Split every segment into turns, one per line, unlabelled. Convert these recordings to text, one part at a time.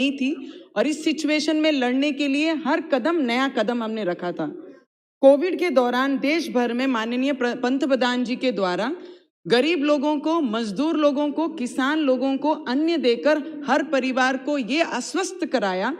नहीं थी और इस सिचुएशन में लड़ने के लिए हर कदम नया कदम हमने रखा था। कोविड के दौरान देश भर में माननीय पंतप्रधान जी के द्वारा गरीब लोगों को, मजदूर लोगों को, किसान लोगों को अन्न देकर हर परिवार को ये आश्वस्त कराया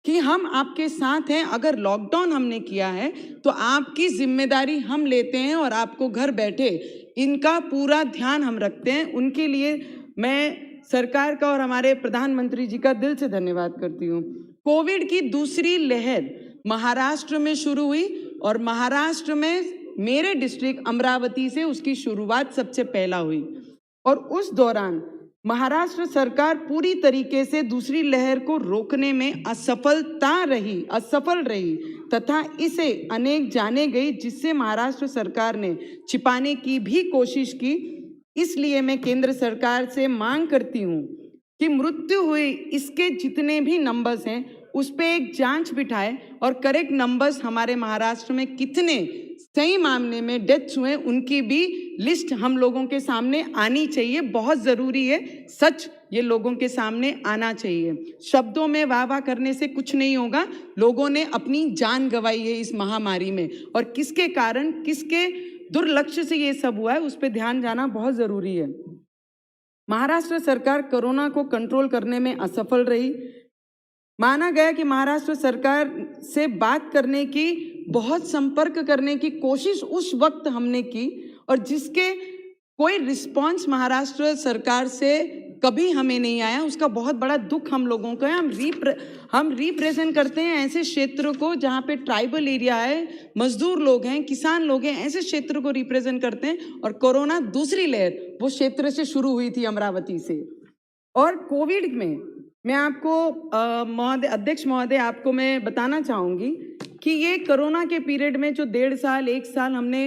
कि हम आपके साथ हैं। अगर लॉकडाउन हमने किया है तो आपकी जिम्मेदारी हम लेते हैं और आपको घर बैठे इनका पूरा ध्यान हम रखते हैं। उनके लिए मैं सरकार का और हमारे प्रधानमंत्री जी का दिल से धन्यवाद करती हूँ। कोविड की दूसरी लहर महाराष्ट्र में शुरू हुई और महाराष्ट्र में मेरे डिस्ट्रिक्ट अमरावती से उसकी शुरुआत सबसे पहला हुई और उस दौरान महाराष्ट्र सरकार पूरी तरीके से दूसरी लहर को रोकने में असफल रही तथा इसे अनेक जाने गई, जिससे महाराष्ट्र सरकार ने छिपाने की भी कोशिश की। इसलिए मैं केंद्र सरकार से मांग करती हूँ कि मृत्यु हुई इसके जितने भी नंबर्स हैं उस पे एक जांच बिठाए और करेक्ट नंबर्स हमारे महाराष्ट्र में कितने सही मामले में डेथ्स हुए उनकी भी लिस्ट हम लोगों के सामने आनी चाहिए। बहुत ज़रूरी है, सच ये लोगों के सामने आना चाहिए। शब्दों में वाह वाह करने से कुछ नहीं होगा। लोगों ने अपनी जान गंवाई है इस महामारी में और किसके कारण, किसके दुर्लक्ष्य से ये सब हुआ है उस पर ध्यान जाना बहुत ज़रूरी है। महाराष्ट्र सरकार कोरोना को कंट्रोल करने में असफल रही। माना गया कि महाराष्ट्र सरकार से बात करने की, बहुत संपर्क करने की कोशिश उस वक्त हमने की और जिसके कोई रिस्पांस महाराष्ट्र सरकार से कभी हमें नहीं आया, उसका बहुत बड़ा दुख हम लोगों का है। हम रिप्रेजेंट करते हैं ऐसे क्षेत्र को जहाँ पे ट्राइबल एरिया है, मजदूर लोग हैं, किसान लोग हैं, ऐसे क्षेत्र को रिप्रेजेंट करते हैं। और कोरोना दूसरी लहर वो क्षेत्र से शुरू हुई थी, अमरावती से। और कोविड में मैं आपको अध्यक्ष महोदय आपको मैं बताना चाहूँगी कि ये कोरोना के पीरियड में जो 1.5 साल 1 साल हमने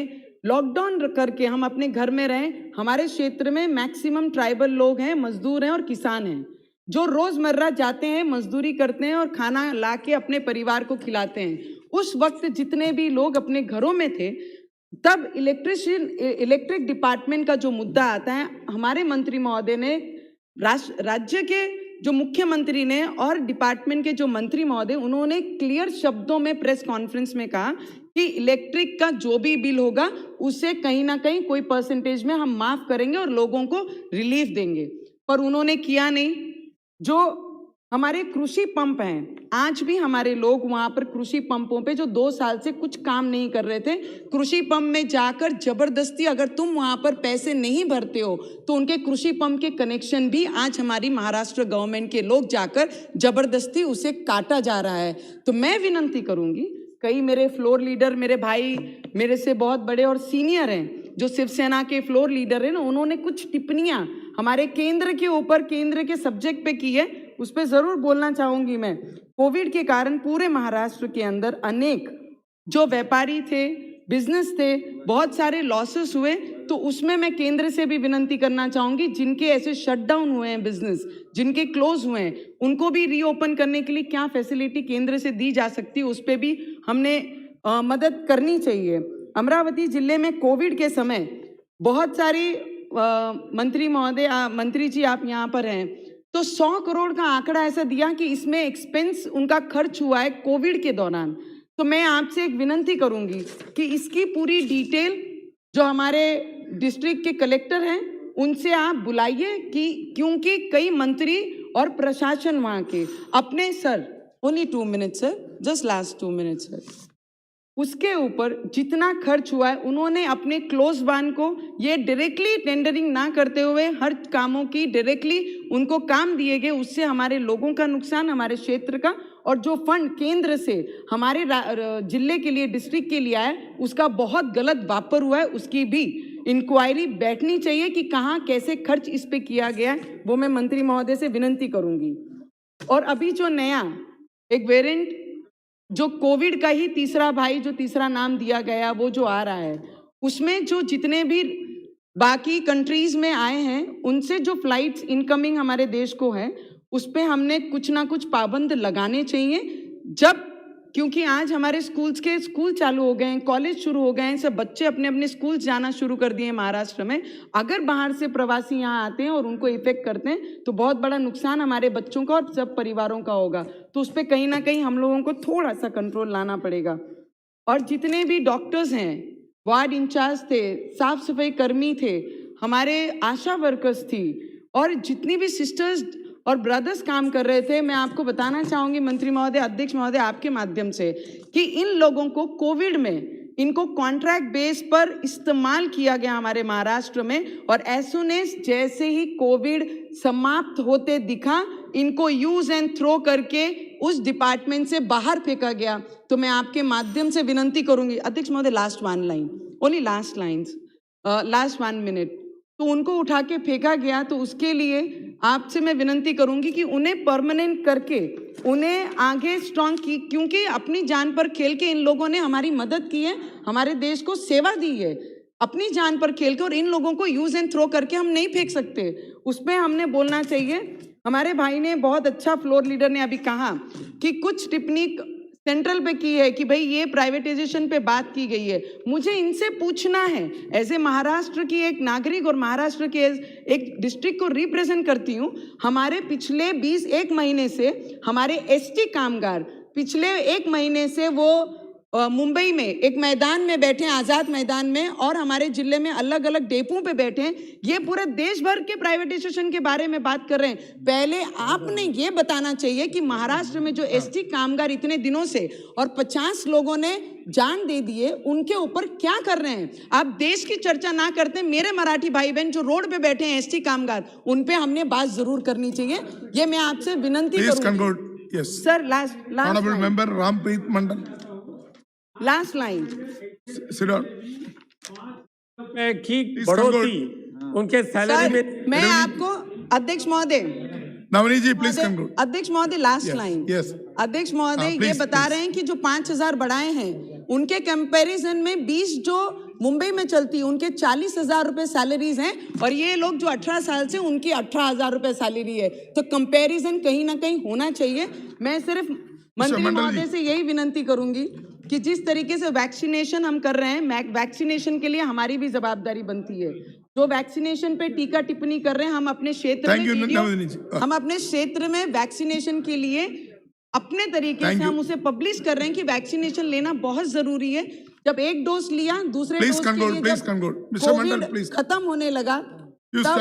लॉकडाउन करके हम अपने घर में रहे, हमारे क्षेत्र में मैक्सिमम ट्राइबल लोग हैं, मजदूर हैं और किसान हैं जो रोज़मर्रा जाते हैं, मजदूरी करते हैं और खाना ला के अपने परिवार को खिलाते हैं। उस वक्त जितने भी लोग अपने घरों में थे, तब इलेक्ट्रिक डिपार्टमेंट का जो मुद्दा आता है, हमारे मंत्री महोदय ने, राज्य के जो मुख्यमंत्री ने और डिपार्टमेंट के जो मंत्री महोदय, उन्होंने क्लियर शब्दों में प्रेस कॉन्फ्रेंस में कहा कि इलेक्ट्रिक का जो भी बिल होगा उसे कहीं ना कहीं कोई परसेंटेज में हम माफ करेंगे और लोगों को रिलीफ देंगे। पर उन्होंने किया नहीं। जो हमारे कृषि पंप हैं, आज भी हमारे लोग वहाँ पर कृषि पंपों पे जो 2 साल से कुछ काम नहीं कर रहे थे, कृषि पंप में जाकर जबरदस्ती, अगर तुम वहाँ पर पैसे नहीं भरते हो तो उनके कृषि पंप के कनेक्शन भी आज हमारी महाराष्ट्र गवर्नमेंट के लोग जाकर जबरदस्ती उसे काटा जा रहा है। तो मैं विनंती करूँगी, कई मेरे फ्लोर लीडर, मेरे भाई मेरे से बहुत बड़े और सीनियर हैं जो शिवसेना के फ्लोर लीडर हैं ना, उन्होंने कुछ टिप्पणियाँ हमारे केंद्र के ऊपर, केंद्र के सब्जेक्ट पे की है, उस पर ज़रूर बोलना चाहूँगी मैं। कोविड के कारण पूरे महाराष्ट्र के अंदर अनेक जो व्यापारी थे, बिजनेस थे, बहुत सारे लॉसेस हुए। तो उसमें मैं केंद्र से भी विनंती करना चाहूँगी, जिनके ऐसे शटडाउन हुए हैं बिजनेस, जिनके क्लोज हुए हैं, उनको भी रीओपन करने के लिए क्या फैसिलिटी केंद्र से दी जा सकती है, उस पर भी हमने मदद करनी चाहिए। अमरावती जिले में कोविड के समय बहुत सारी मंत्री महोदय, मंत्री जी आप यहाँ पर हैं, तो 100 करोड़ का आंकड़ा ऐसा दिया कि इसमें एक्सपेंस उनका खर्च हुआ है कोविड के दौरान। तो मैं आपसे एक विनंती करूंगी कि इसकी पूरी डिटेल जो हमारे डिस्ट्रिक्ट के कलेक्टर हैं उनसे आप बुलाइए, कि क्योंकि कई मंत्री और प्रशासन वहाँ के अपने, sir only 2 minutes sir, just last 2 minutes sir, उसके ऊपर जितना खर्च हुआ है उन्होंने अपने क्लोज वन को ये डायरेक्टली टेंडरिंग ना करते हुए हर कामों की डायरेक्टली उनको काम दिए गए, उससे हमारे लोगों का नुकसान, हमारे क्षेत्र का, और जो फंड केंद्र से हमारे जिले के लिए, डिस्ट्रिक्ट के लिए आया, उसका बहुत गलत वापर हुआ है। उसकी भी इंक्वायरी बैठनी चाहिए कि कहाँ कैसे खर्च इस पे किया गया है, वो मैं मंत्री महोदय से विनंती करूँगी। और अभी जो नया एक वेरिएंट जो कोविड का ही तीसरा भाई, जो तीसरा नाम दिया गया, वो जो आ रहा है, उसमें जो जितने भी बाकी कंट्रीज में आए हैं उनसे जो फ्लाइट्स इनकमिंग हमारे देश को है, उस पर हमने कुछ ना कुछ पाबंद लगाने चाहिए। जब क्योंकि आज हमारे स्कूल चालू हो गए हैं, कॉलेज शुरू हो गए हैं, सब बच्चे अपने अपने स्कूल जाना शुरू कर दिए हैं महाराष्ट्र में। अगर बाहर से प्रवासी यहाँ आते हैं और उनको इफेक्ट करते हैं तो बहुत बड़ा नुकसान हमारे बच्चों का और सब परिवारों का होगा। तो उस पर कहीं ना कहीं हम लोगों को थोड़ा सा कंट्रोल लाना पड़ेगा। और जितने भी डॉक्टर्स हैं, वार्ड इंचार्ज थे, साफ सफाई कर्मी थे, हमारे आशा वर्कर्स थी और जितनी भी सिस्टर्स और ब्रदर्स काम कर रहे थे, मैं आपको बताना चाहूंगी मंत्री महोदय, अध्यक्ष महोदय, आपके माध्यम से कि इन लोगों को कोविड में इनको कॉन्ट्रैक्ट बेस पर इस्तेमाल किया गया हमारे महाराष्ट्र में। और एज सून एज जैसे ही कोविड समाप्त होते दिखा, इनको यूज एंड थ्रो करके उस डिपार्टमेंट से बाहर फेंका गया। तो मैं आपके माध्यम से विनंती करूंगी, अध्यक्ष महोदय, last one line, only last lines, last 1 minute. तो उनको उठा के फेंका गया, तो उसके लिए आपसे मैं विनंती करूंगी कि उन्हें परमानेंट करके उन्हें आगे स्ट्रांग की, क्योंकि अपनी जान पर खेल के इन लोगों ने हमारी मदद की है, हमारे देश को सेवा दी है अपनी जान पर खेल के। और इन लोगों को यूज एंड थ्रो करके हम नहीं फेंक सकते, उसमें हमने बोलना चाहिए। हमारे भाई ने बहुत अच्छा, फ्लोर लीडर ने अभी कहा कि कुछ टिप्पणी सेंट्रल पे की है कि भाई ये प्राइवेटाइजेशन पे बात की गई है। मुझे इनसे पूछना है, ऐसे महाराष्ट्र की एक नागरिक और महाराष्ट्र के एक डिस्ट्रिक्ट को रिप्रेजेंट करती हूँ, हमारे पिछले 21 महीने से हमारे एसटी कामगार पिछले 1 महीने से वो मुंबई में एक मैदान में बैठे हैं, आज़ाद मैदान में, और हमारे जिले में अलग अलग डेपों पे बैठे हैं। ये पूरे देश भर के प्राइवेटाइजेशन के बारे में बात कर रहे हैं। पहले आपने ये बताना चाहिए कि महाराष्ट्र में जो एसटी कामगार इतने दिनों से और 50 लोगों ने जान दे दिए, उनके ऊपर क्या कर रहे हैं। आप देश की चर्चा ना करते, मेरे मराठी भाई बहन जो रोड पे बैठे हैं एसटी कामगार, उन पे हमने बात जरूर करनी चाहिए। ये मैं आपसे विनंती करूंगी। Sir, last
member Rampreet Mandal,
last line.
की बढ़ोतरी उनके सैलरी में।
मैं आपको, अध्यक्ष महोदय,
नवनीत जी प्लीज कंक्लूड।
अध्यक्ष महोदय, लास्ट लाइन। अध्यक्ष महोदय ये बता रहे हैं कि जो 5000 बढ़ाए हैं, उनके कंपैरिजन में 20 जो मुंबई में चलती, उनके 40,000 रुपए सैलरीज हैं, और ये लोग जो 18 साल से, उनकी 18,000 रुपए सैलरी है। तो कंपैरिजन कहीं ना कहीं होना चाहिए। मैं सिर्फ मंत्री महोदय से यही विनंती करूंगी कि जिस तरीके से वैक्सीनेशन हम कर रहे हैं, वैक्सीनेशन के लिए हमारी भी जवाबदारी बनती है। जो वैक्सीनेशन पे टीका टिप्पणी कर रहे हैं, हम अपने क्षेत्र में हम अपने क्षेत्र में वैक्सीनेशन के लिए अपने तरीके से हम उसे पब्लिश कर रहे हैं कि वैक्सीनेशन लेना बहुत जरूरी है। जब एक डोज लिया, दूसरे डोज के लिए जब कोविड खत्म होने लगा, तब